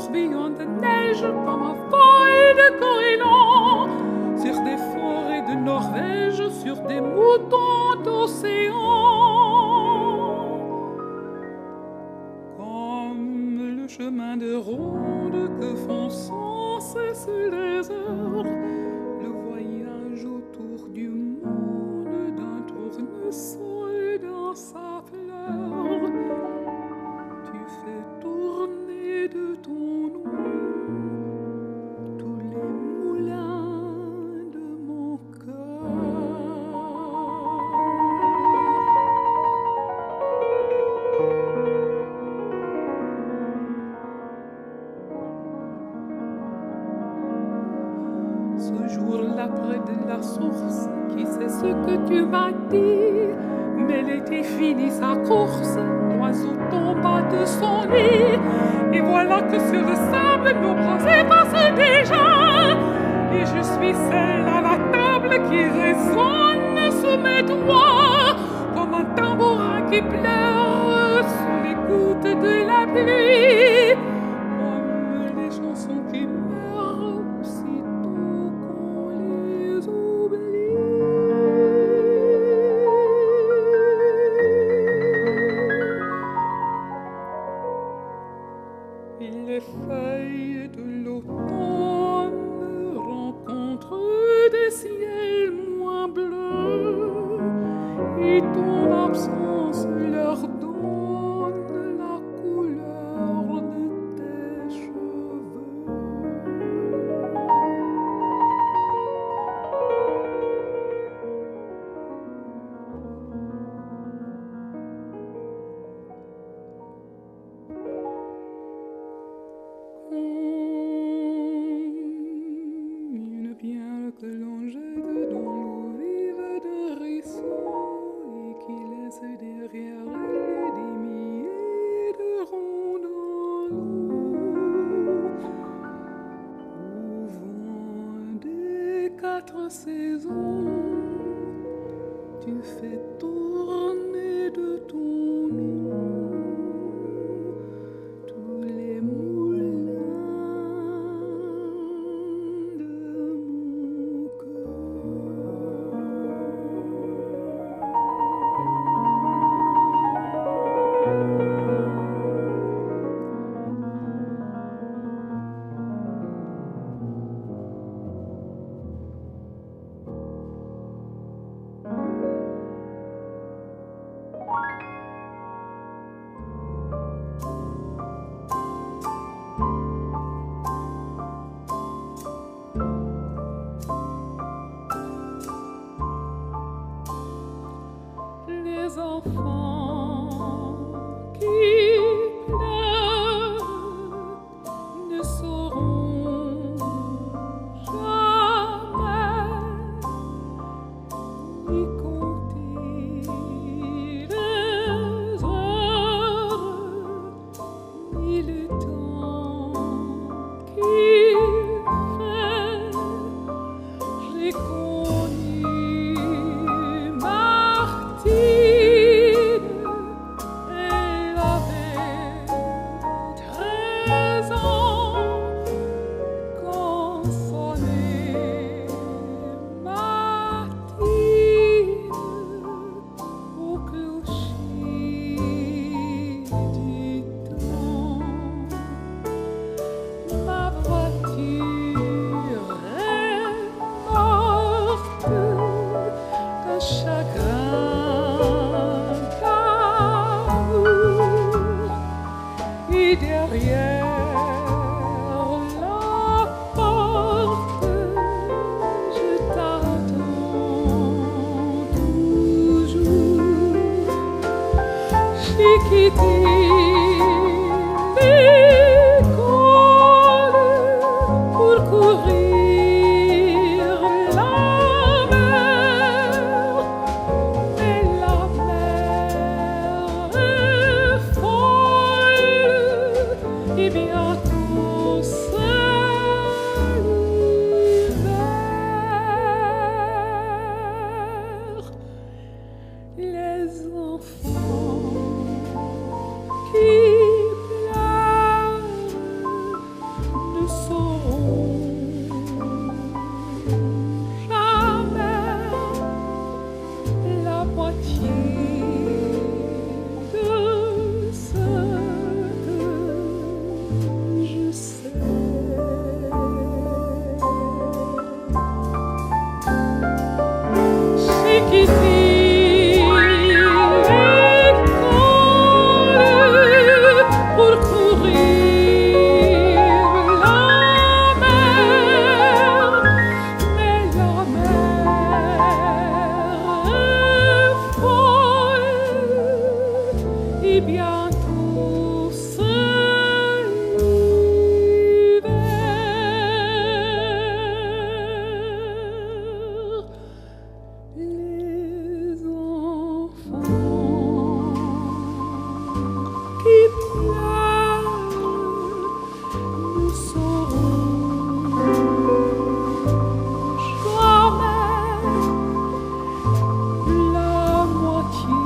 tourbillon de neige comme un feuille de goéland, sur des forêts de Norvège, sur des moutons d'océan. Comme le chemin de ronde que font sans cesse les heures, le voyage autour du monde d'un tournesol dans sa fleur. Tu fais tourner de ton nom tous les moulins de mon cœur. Ce jour-là, près de la source, qui sait ce que tu m'as dit? Mais l'été finit sa course, l'oiseau tomba de son lit, et voilà que sur le sable nos bras s'effacent déjà, et je suis celle à la table qui résonne sous mes doigts, comme un tambourin qui pleure sous les gouttes de la pluie, comme les chansons qui meurent aussitôt qu'on les oublie. Les feuilles de l'automne rencontrent des ciels moins bleus, et ton absence leur donne la couleur de tes cheveux. Une pierre que l'on jette dans l'eau vive de ruisseau et qui laisse derrière elle des milliers de ronds dans l'eau. Au vent des 4 saisons, tu fais tourner de ton nom tous les moulins de mon cœur. Les enfants qui pleurent ne sauront jamais ni compter les heures ni le temps qui fait. J'ai connu Martine, elle avait 13 ans quand sonnait Martine au clocher du temps. Ma voiture est morte d'un chagrin d'amour, et derrière la porte je t'attends toujours. J'ai quitté l'école pour courir la mer, mais la mer est folle et bientôt c'est l'hiver. Les enfants qui qu'ici l'école pour courir la mer, mais la mer est folle et bientôt les enfants qui pleurent ne sauront jamais la moitié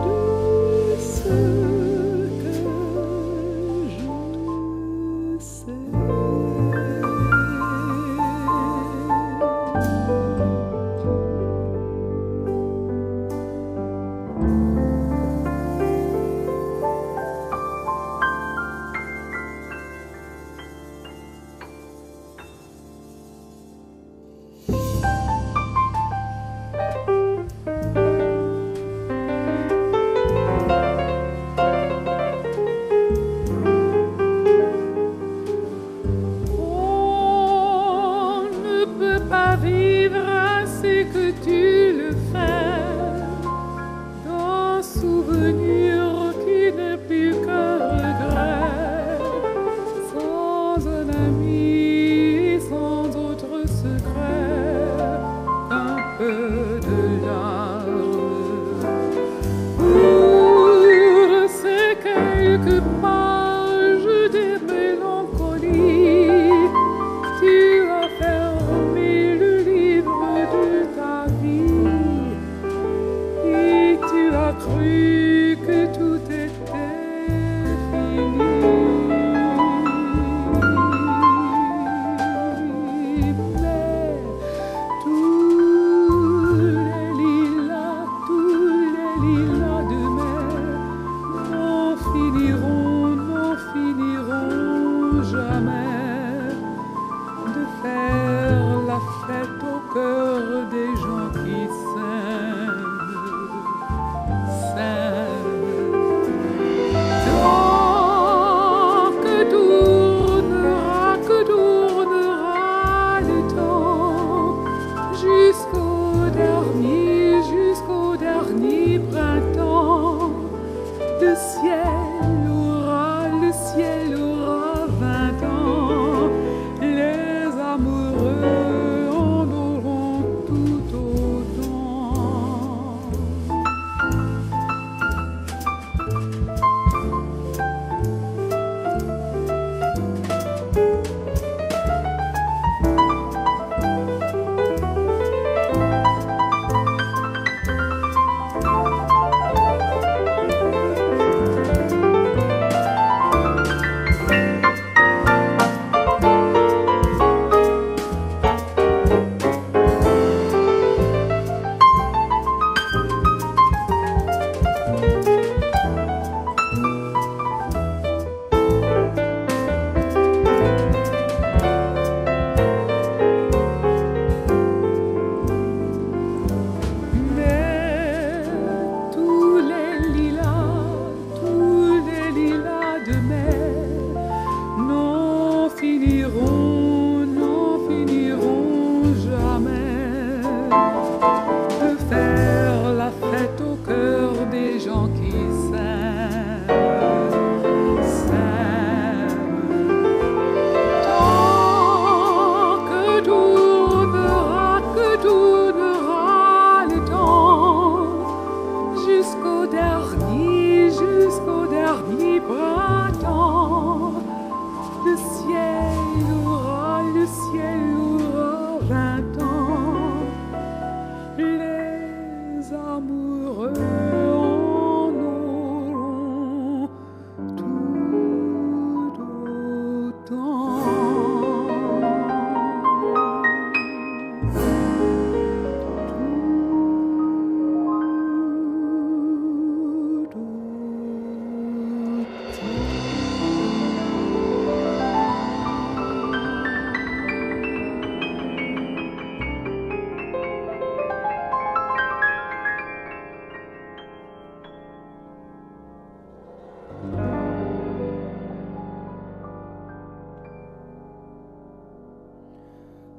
de ce que je sais. On ne peut pas vivre ainsi que tu le fais, d'un souvenir qui n'est plus qu'un regret, sans un ami, sans autre secret qu'un peu de larmes. Pour ces quelques pages de mélancolie, tu as fermé le livre de ta vie et tu as cru que tout était fini. Mais tous les lilas de mai n'en finiront jamais de faire la fête au cœur des gens qui s'aiment. Tant que tournera le temps jusqu'au dernier printemps, le ciel aura 20 ans, les amoureux en auront tout autant.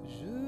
Je